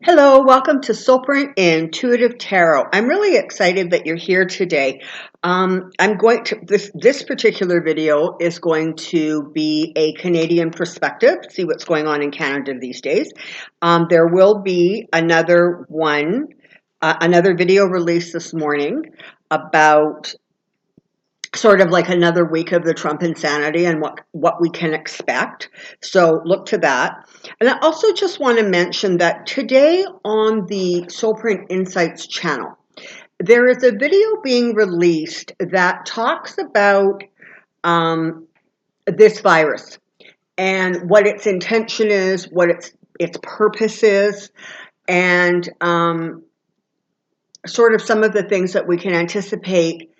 Hello, welcome to Soulprint Intuitive Tarot. I'm really excited that you're here today. This particular video is going to be a Canadian perspective, see what's going on in Canada these days. There will be another video released this morning about sort of like another week of the Trump insanity and what we can expect. So look to that. And I also just want to mention that today on the Soulprint Insights channel, there is a video being released that talks about this virus and what its intention is, what its purpose is, and sort of some of the things that we can anticipate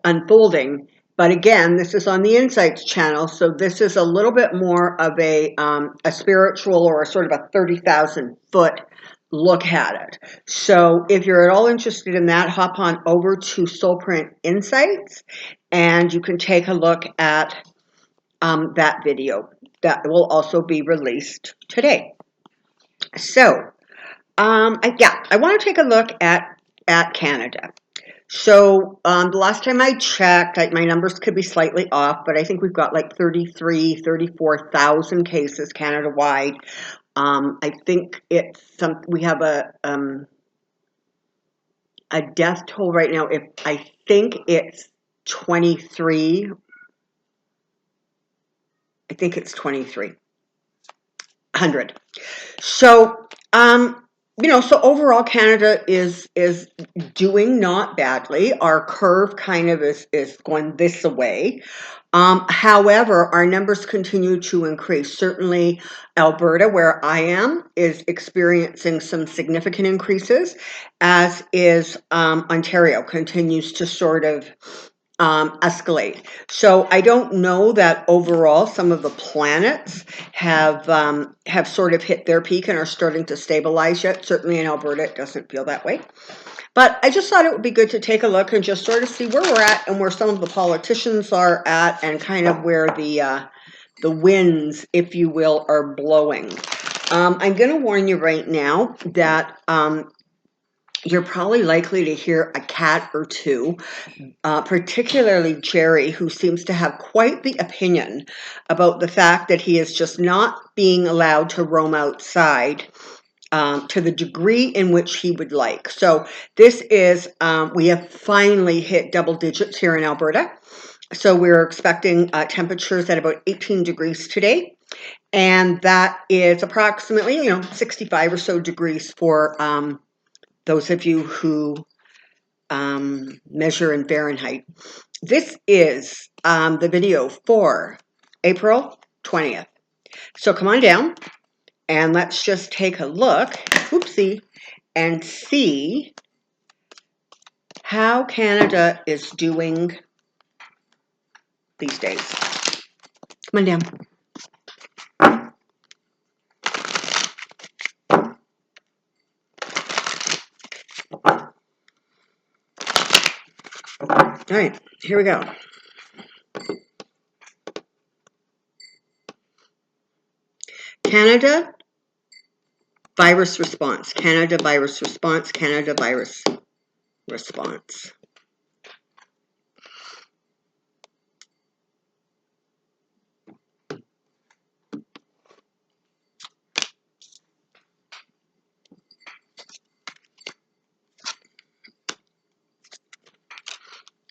unfolding. But again, this is on the Insights channel, so this is a little bit more of a spiritual or a sort of a 30,000 foot look at it. So if you're at all interested in that, hop on over to Soulprint Insights and you can take a look at that video. That will also be released today. So I want to take a look at Canada. So the last time I checked, my numbers could be slightly off, but I think we've got like 34,000 cases Canada-wide. I think we have a death toll right now. I think it's 23. I think it's 2,300. So so overall Canada is doing not badly. Our curve kind of is going this way. However, our numbers continue to increase. Certainly Alberta, where I am, is experiencing some significant increases, as is Ontario, continues to sort of escalate. So I don't know that overall some of the planets have sort of hit their peak and are starting to stabilize yet. Certainly in Alberta, it doesn't feel that way. But I just thought it would be good to take a look and just sort of see where we're at and where some of the politicians are at and kind of where the winds, if you will, are blowing. I'm going to warn you right now that you're probably likely to hear a cat or two, particularly Jerry, who seems to have quite the opinion about the fact that he is just not being allowed to roam outside to the degree in which he would like. So this is, we have finally hit double digits here in Alberta. So we're expecting temperatures at about 18 degrees today. And that is approximately, 65 or so degrees for those of you who measure in Fahrenheit. This is the video for April 20th. So come on down and let's just take a look, oopsie, and see how Canada is doing these days. Come on down. All right, here we go. Canada virus response, Canada virus response, Canada virus response.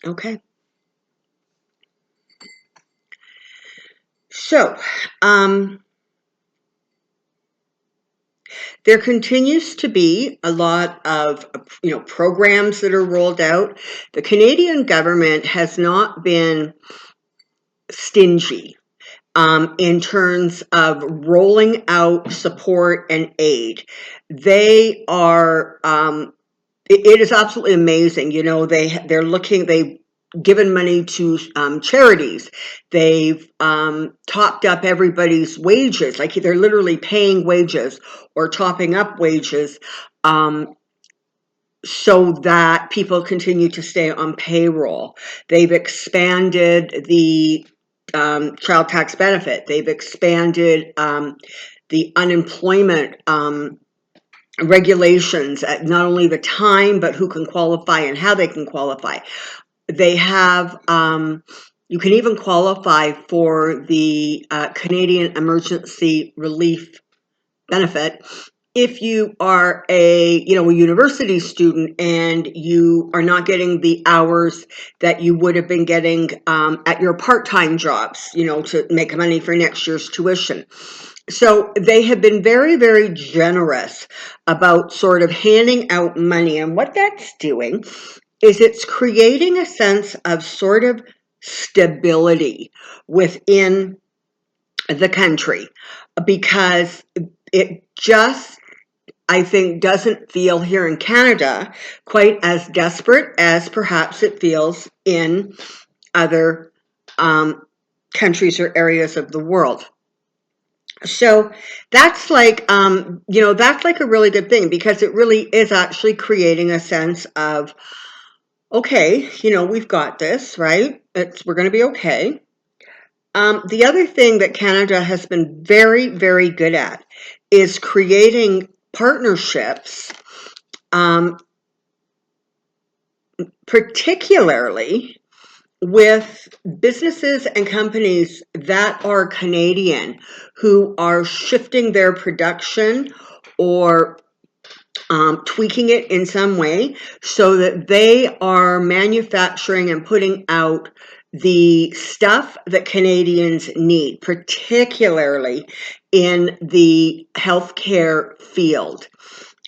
Okay. So, there continues to be a lot of, programs that are rolled out. The Canadian government has not been stingy in terms of rolling out support and aid. They are, it is absolutely amazing. They've given money to charities. They've topped up everybody's wages. Like they're literally paying wages or topping up wages so that people continue to stay on payroll. They've expanded the child tax benefit. They've expanded the unemployment regulations at not only the time, but who can qualify and how they can qualify. They have, you can even qualify for the Canadian Emergency Relief Benefit if you are a university student and you are not getting the hours that you would have been getting at your part-time jobs, to make money for next year's tuition. So they have been very, very generous about sort of handing out money. And what that's doing is it's creating a sense of sort of stability within the country, because it just, I think, doesn't feel here in Canada quite as desperate as perhaps it feels in other countries or areas of the world. So that's like, that's like a really good thing, because it really is actually creating a sense of, okay, we've got this, right? We're going to be okay. The other thing that Canada has been very, very good at is creating partnerships, particularly with businesses and companies that are Canadian who are shifting their production or tweaking it in some way so that they are manufacturing and putting out the stuff that Canadians need, particularly in the healthcare field.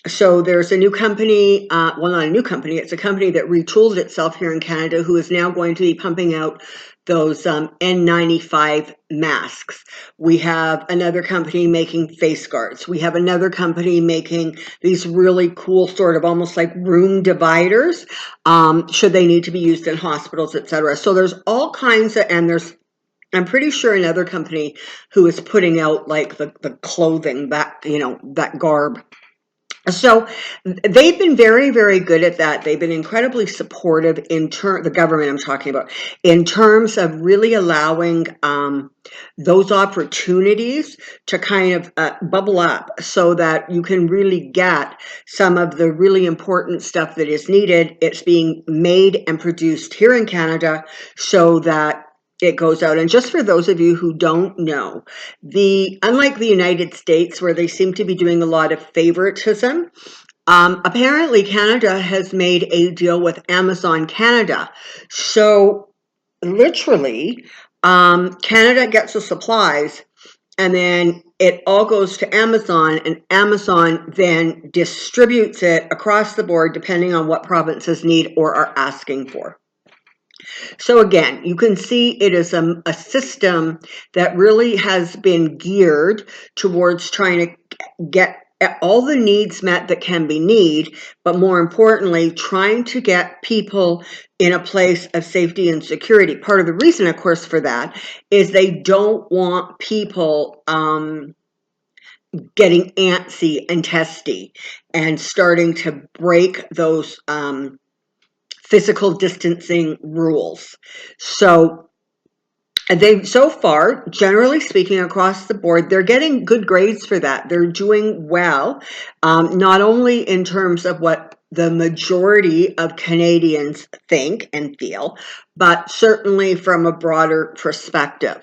So there's a new company, well, not a new company, it's a company that retooled itself here in Canada, who is now going to be pumping out those N95 masks. We have another company making face guards. We have another company making these really cool sort of almost like room dividers, should they need to be used in hospitals, etc. So there's all kinds of, and I'm pretty sure another company who is putting out like the clothing, that, that garb. So they've been very, very good at that. They've been incredibly supportive the government I'm talking about, in terms of really allowing those opportunities to kind of bubble up so that you can really get some of the really important stuff that is needed. It's being made and produced here in Canada so that it goes out. And just for those of you who don't know, unlike the United States, where they seem to be doing a lot of favoritism, apparently Canada has made a deal with Amazon Canada. So literally, Canada gets the supplies, and then it all goes to Amazon, and Amazon then distributes it across the board depending on what provinces need or are asking for. So again, you can see it is a system that really has been geared towards trying to get all the needs met that can be need, but more importantly, trying to get people in a place of safety and security. Part of the reason, of course, for that is they don't want people getting antsy and testy and starting to break those physical distancing rules. So so far, generally speaking, across the board, they're getting good grades for that. They're doing well, not only in terms of what the majority of Canadians think and feel, but certainly from a broader perspective.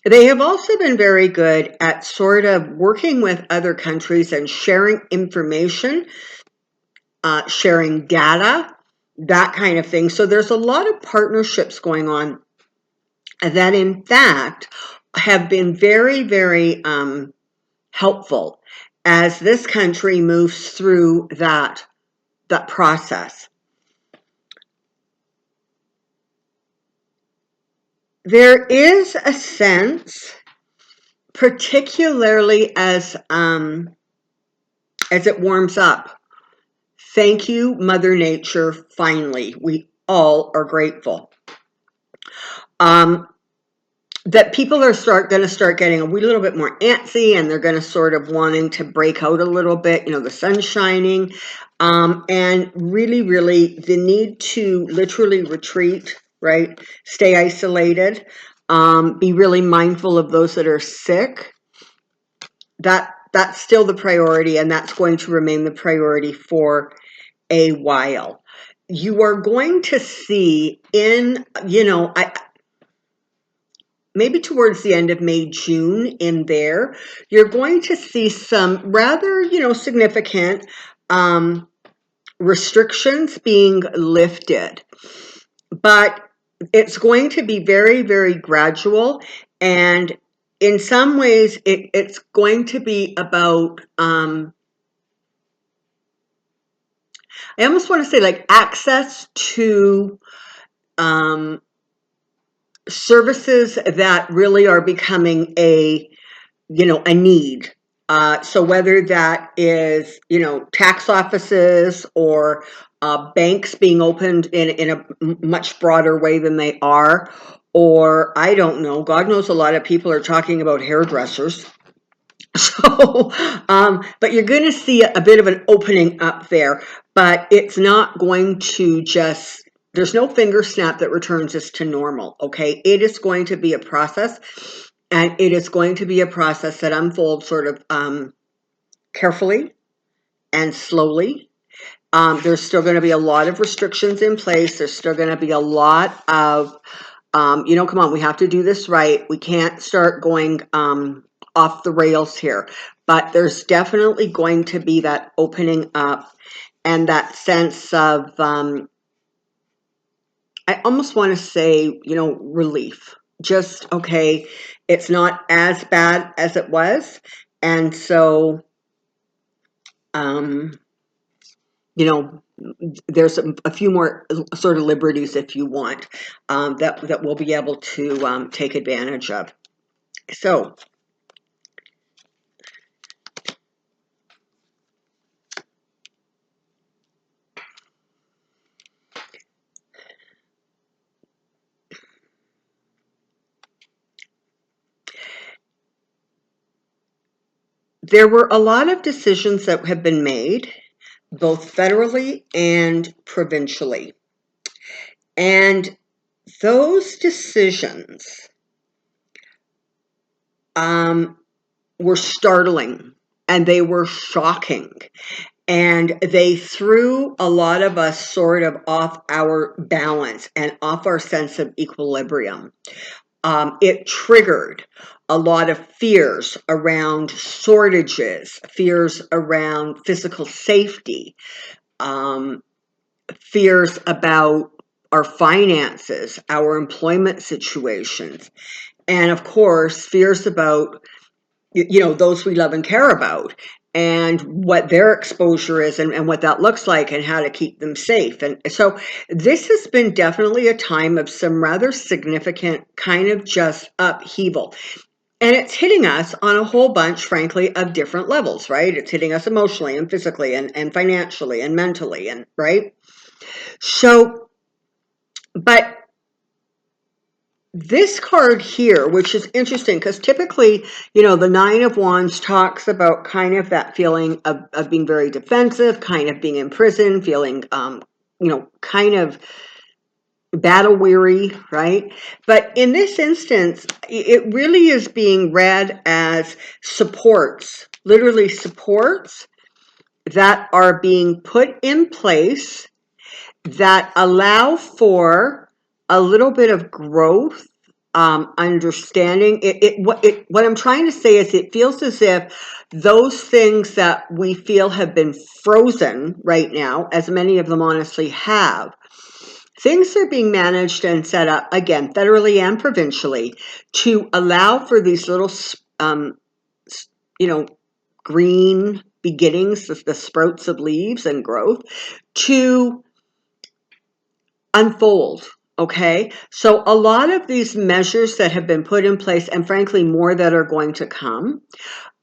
They have also been very good at sort of working with other countries and sharing information, sharing data, that kind of thing. So there's a lot of partnerships going on that in fact have been very, very helpful as this country moves through that process. There is a sense, particularly as it warms up. Thank you, Mother Nature, finally. We all are grateful. That people are going to start getting a wee little bit more antsy, and they're going to sort of wanting to break out a little bit, the sun's shining, and really, really the need to literally retreat, right? Stay isolated, be really mindful of those that are sick. That that's still the priority, and that's going to remain the priority for a while. You are going to see in, maybe towards the end of May, June in there, you're going to see some rather, significant restrictions being lifted. But it's going to be very, very gradual. And in some ways, it's going to be about, I almost want to say like access to services that really are becoming a need. So whether that is, tax offices or banks being opened in a much broader way than they are, or I don't know, God knows a lot of people are talking about hairdressers. So, but you're going to see a bit of an opening up there, but it's not going to just, there's no finger snap that returns us to normal, okay? It is going to be a process, and it is going to be a process that unfolds sort of carefully and slowly. There's still going to be a lot of restrictions in place. There's still going to be a lot of, come on, we have to do this right. We can't start going off the rails here. But there's definitely going to be that opening up and that sense of, I almost want to say, relief. Just, okay, it's not as bad as it was. And so, there's a few more sort of liberties, if you want, that we'll be able to take advantage of. So, there were a lot of decisions that have been made, both federally and provincially. And those decisions were startling, and they were shocking. And they threw a lot of us sort of off our balance and off our sense of equilibrium. It triggered a lot of fears around shortages, fears around physical safety, fears about our finances, our employment situations, and of course, fears about, those we love and care about, and what their exposure is, and what that looks like, and how to keep them safe. And so this has been definitely a time of some rather significant kind of just upheaval. And it's hitting us on a whole bunch, frankly, of different levels, right? It's hitting us emotionally and physically and financially and mentally, and right? So, but this card here, which is interesting because typically, the Nine of Wands talks about kind of that feeling of being very defensive, kind of being in prison, feeling, kind of battle weary, right? But in this instance, it really is being read as supports, literally supports that are being put in place that allow for a little bit of growth, understanding. What I'm trying to say is it feels as if those things that we feel have been frozen right now, as many of them honestly have, things are being managed and set up, again, federally and provincially, to allow for these little, green beginnings, the sprouts of leaves and growth, to unfold. Okay, so a lot of these measures that have been put in place, and frankly more that are going to come,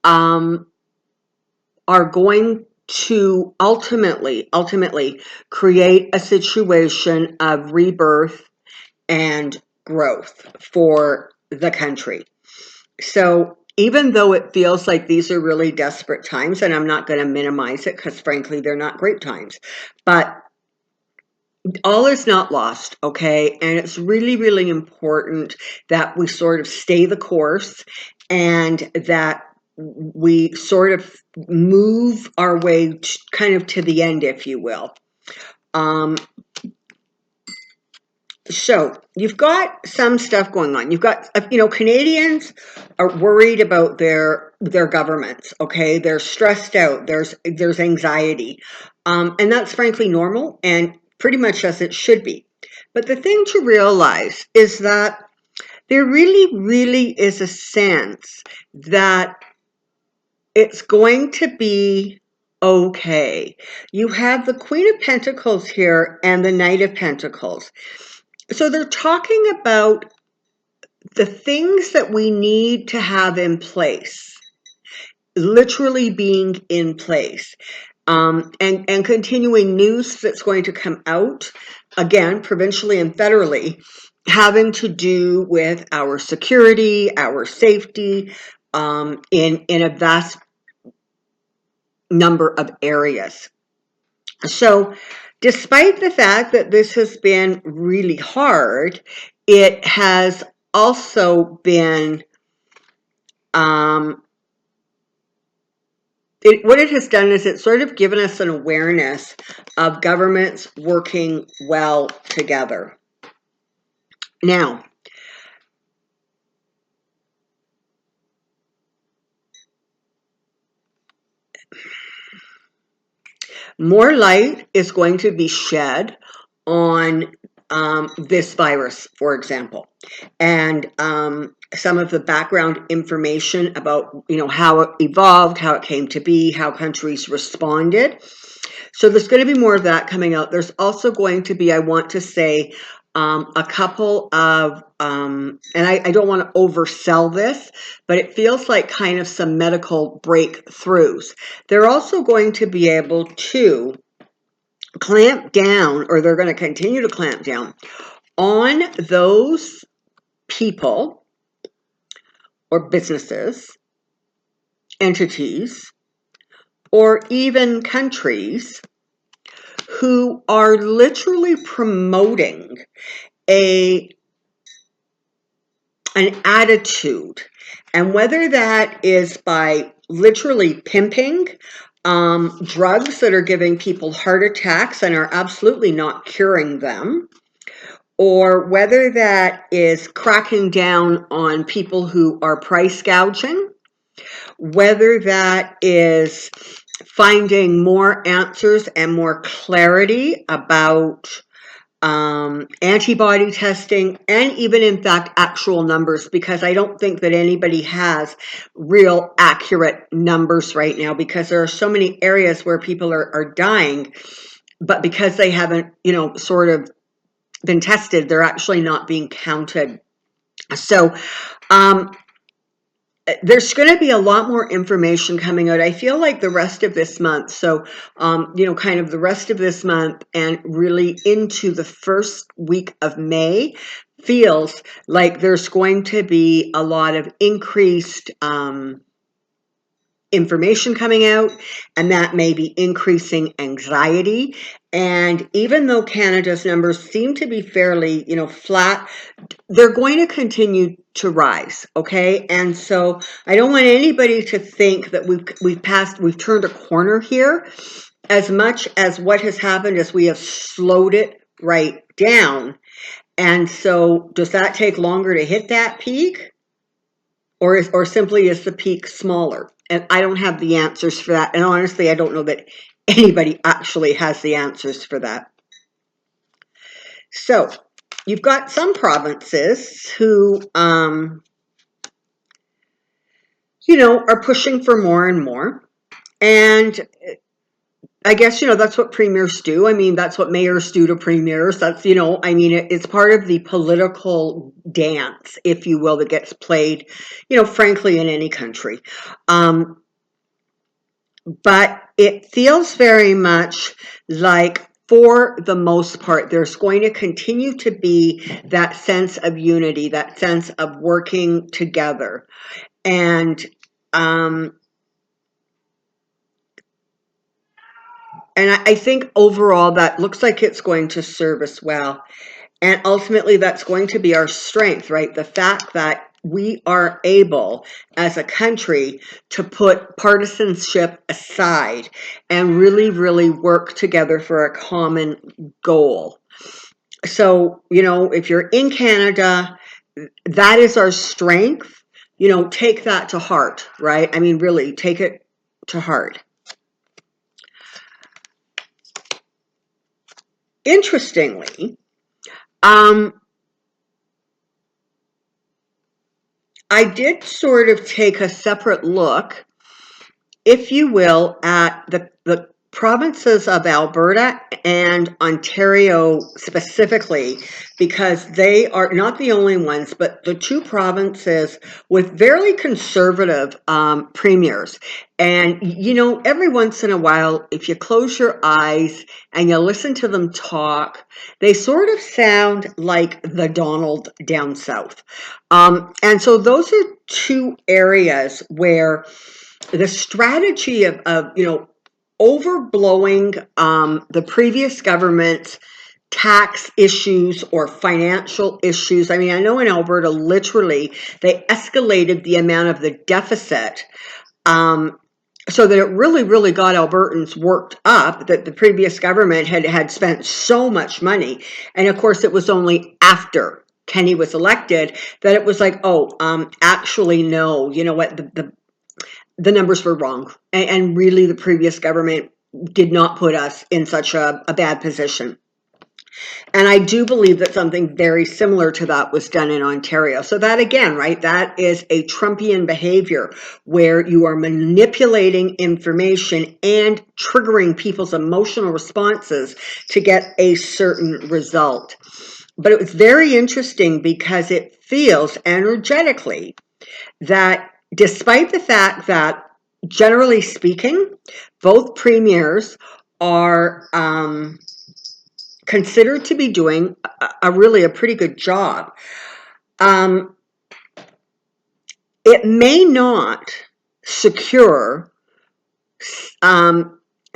are going to ultimately create a situation of rebirth and growth for the country. So even though it feels like these are really desperate times, and I'm not going to minimize it because frankly they're not great times, but all is not lost, okay? And it's really, really important that we sort of stay the course, and that we sort of move our way kind of to the end, if you will. So you've got some stuff going on. You've got, Canadians are worried about their governments. Okay, they're stressed out. There's anxiety, and that's frankly normal and pretty much as it should be. But the thing to realize is that there really, really is a sense that it's going to be okay. You have the Queen of Pentacles here and the Knight of Pentacles. So they're talking about the things that we need to have in place, literally being in place, and continuing news that's going to come out, again, provincially and federally, having to do with our security, our safety, in a vast number of areas. So despite the fact that this has been really hard, it has also been, what it has done is it's sort of given us an awareness of governments working well together. Now, more light is going to be shed on this virus, for example, and some of the background information about, how it evolved, how it came to be, how countries responded. So there's going to be more of that coming out. There's also going to be, I want to say, a couple of, and I don't want to oversell this, but it feels like kind of some medical breakthroughs. They're also going to be able to clamp down, or they're going to continue to clamp down on those people or businesses, entities, or even countries who are literally promoting an attitude. And whether that is by literally pimping drugs that are giving people heart attacks and are absolutely not curing them, or whether that is cracking down on people who are price gouging, whether that is finding more answers and more clarity about antibody testing, and even in fact actual numbers, because I don't think that anybody has real accurate numbers right now, because there are so many areas where people are dying, but because they haven't, sort of been tested, they're actually not being counted. So there's going to be a lot more information coming out. I feel like the rest of this month, so, kind of the rest of this month and really into the first week of May, feels like there's going to be a lot of increased information coming out, and that may be increasing anxiety. And even though Canada's numbers seem to be fairly, flat, they're going to continue to rise. Okay. And so I don't want anybody to think that we've turned a corner here. As much as what has happened is we have slowed it right down. And so does that take longer to hit that peak, or simply is the peak smaller? And I don't have the answers for that. And honestly, I don't know that anybody actually has the answers for that. So you've got some provinces who, are pushing for more and more. And I guess, that's what premiers do. I mean, that's what mayors do to premiers. That's, it's part of the political dance, if you will, that gets played, frankly, in any country. But it feels very much like, for the most part, there's going to continue to be that sense of unity, that sense of working together. And I think overall that looks like it's going to serve us well. And ultimately that's going to be our strength, right? The fact that we are able as a country to put partisanship aside and really, really work together for a common goal. So, if you're in Canada, that is our strength. Take that to heart, right? I mean, really, take it to heart. Interestingly, I did sort of take a separate look, if you will, at the provinces of Alberta and Ontario specifically, because they are not the only ones, but the two provinces with very conservative premiers. And, every once in a while, if you close your eyes and you listen to them talk, they sort of sound like the Donald down south. And so those are two areas where the strategy of overblowing the previous government's tax issues or financial issues. I mean, I know in Alberta, literally, they escalated the amount of the deficit so that it really, really got Albertans worked up that the previous government had spent so much money. And of course, it was only after Kenny was elected that it was like, oh, actually, no, you know what, the numbers were wrong. And really, the previous government did not put us in such a bad position. And I do believe that something very similar to that was done in Ontario. So that again, right, that is a Trumpian behavior where you are manipulating information and triggering people's emotional responses to get a certain result. But it was very interesting because it feels energetically that despite the fact that, generally speaking, both premiers are considered to be doing a pretty good job, it may not secure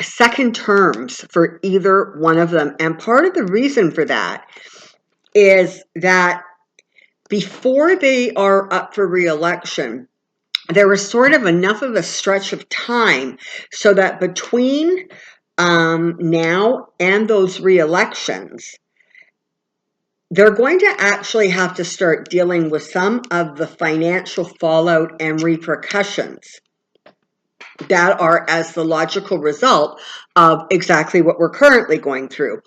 second terms for either one of them. And part of the reason for that is that before they are up for re-election, there was sort of enough of a stretch of time so that between now and those re-elections, they're going to actually have to start dealing with some of the financial fallout and repercussions that are as the logical result of exactly what we're currently going through.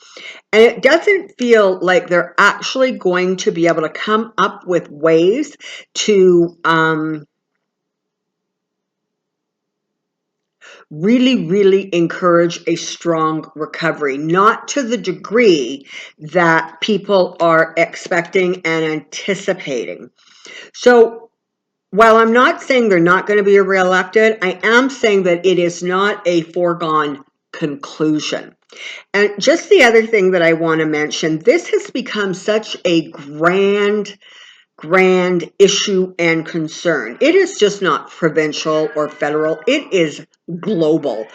And it doesn't feel like they're actually going to be able to come up with ways to really, really encourage a strong recovery, not to the degree that people are expecting and anticipating. So while I'm not saying they're not going to be reelected, I am saying that it is not a foregone conclusion. And just the other thing that I want to mention, this has become such a grand issue and concern. It is just not provincial or federal, it is global.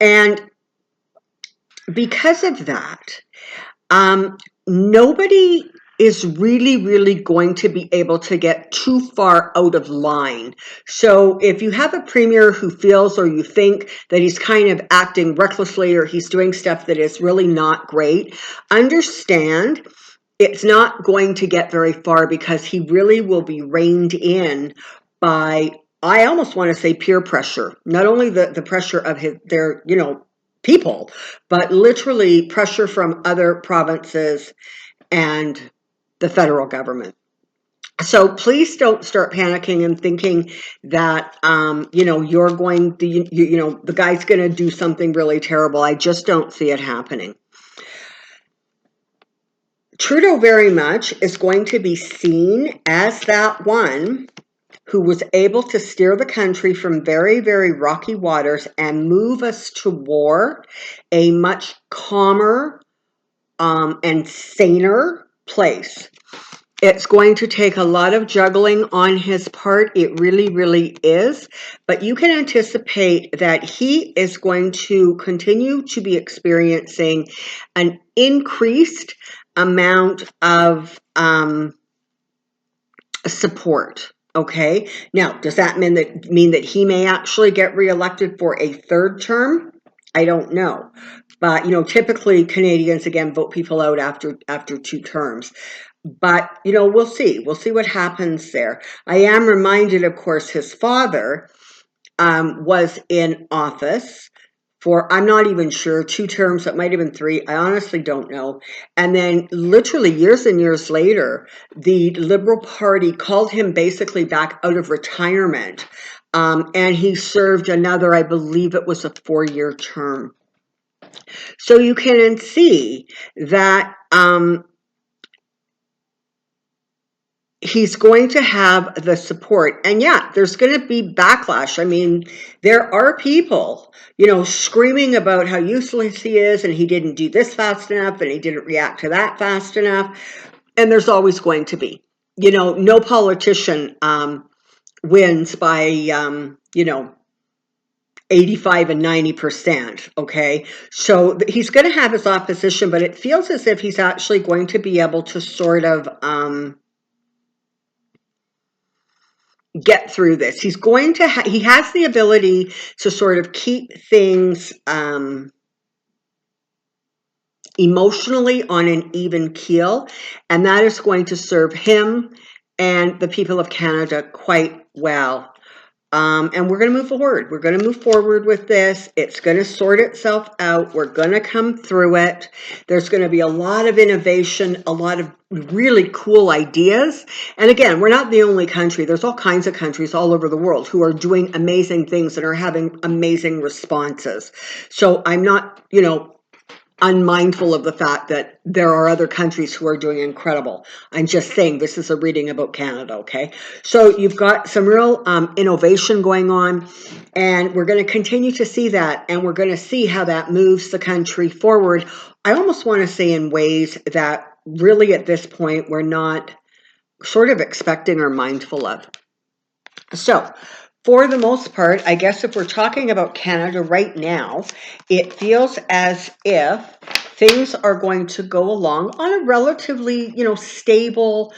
And because of that, nobody is really going to be able to get too far out of line. So if you have a premier who feels or you think that he's kind of acting recklessly or he's doing stuff that is really not great, understand it's not going to get very far because he really will be reined in by, I almost want to say, peer pressure. Not only the pressure of their people, but literally pressure from other provinces and the federal government. So please don't start panicking and thinking that you're going to the guy's going to do something really terrible. I just don't see it happening. Trudeau very much is going to be seen as that one who was able to steer the country from very, very rocky waters and move us toward a much calmer and saner place. It's going to take a lot of juggling on his part. It really is. But you can anticipate that he is going to continue to be experiencing an increased amount of support. Okay. Now, does that mean that he may actually get reelected for a third term? I don't know. But typically Canadians again vote people out after 2 terms. But we'll see. We'll see what happens there. I am reminded, of course, his father was in office for, I'm not even sure, 2 terms, it might have been 3. I honestly don't know. And then literally years and years later, the Liberal Party called him basically back out of retirement. And he served another, I believe it was a 4-year term. So you can see that he's going to have the support. And yeah, there's going to be backlash. I mean, there are people, screaming about how useless he is and he didn't do this fast enough and he didn't react to that fast enough. And there's always going to be, no politician wins by, 85 and 90%. Okay. So he's going to have his opposition, but it feels as if he's actually going to be able to sort of, get through this. He's going to he has the ability to sort of keep things emotionally on an even keel, and that is going to serve him and the people of Canada quite well. And we're going to move forward. We're going to move forward with this. It's going to sort itself out. We're going to come through it. There's going to be a lot of innovation, a lot of really cool ideas. And again, we're not the only country. There's all kinds of countries all over the world who are doing amazing things and are having amazing responses. So I'm not, unmindful of the fact that there are other countries who are doing incredible. I'm just saying this is a reading about Canada, okay? So you've got some real innovation going on, and we're going to continue to see that, and we're going to see how that moves the country forward. I almost want to say in ways that really at this point we're not sort of expecting or mindful of. So for the most part, I guess if we're talking about Canada right now, it feels as if things are going to go along on a relatively, stable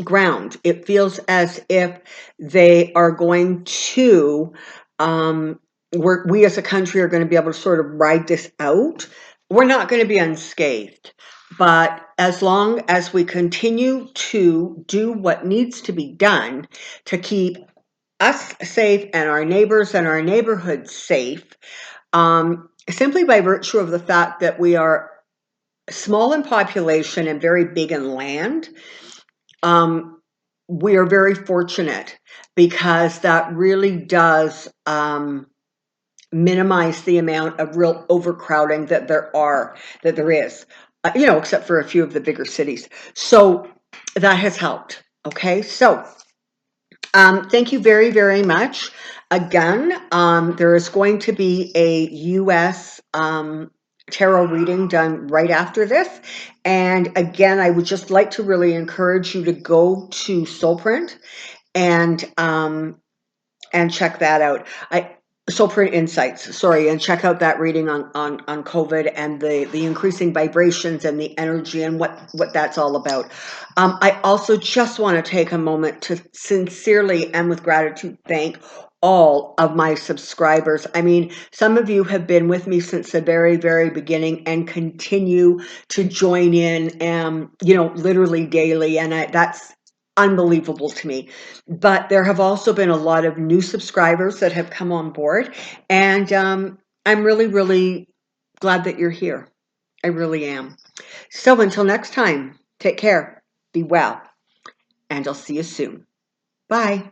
ground. It feels as if they are going to, we as a country are going to be able to sort of ride this out. We're not going to be unscathed. But as long as we continue to do what needs to be done to keep us safe and our neighbors and our neighborhoods safe, simply by virtue of the fact that we are small in population and very big in land, we are very fortunate because that really does minimize the amount of real overcrowding that there is, except for a few of the bigger cities. So that has helped. Okay, so thank you very, very much. Again, there is going to be a U.S. Tarot reading done right after this. And again, I would just like to really encourage you to go to Soulprint and check that out. Soulprint Insights, sorry, and check out that reading on COVID and the increasing vibrations and the energy and what that's all about. I also just want to take a moment to sincerely and with gratitude thank all of my subscribers. I mean, some of you have been with me since the very, very beginning and continue to join in, literally daily, and that's unbelievable to me. But there have also been a lot of new subscribers that have come on board, and I'm really, really glad that you're here. I really am. So until next time, take care, be well, and I'll see you soon. Bye.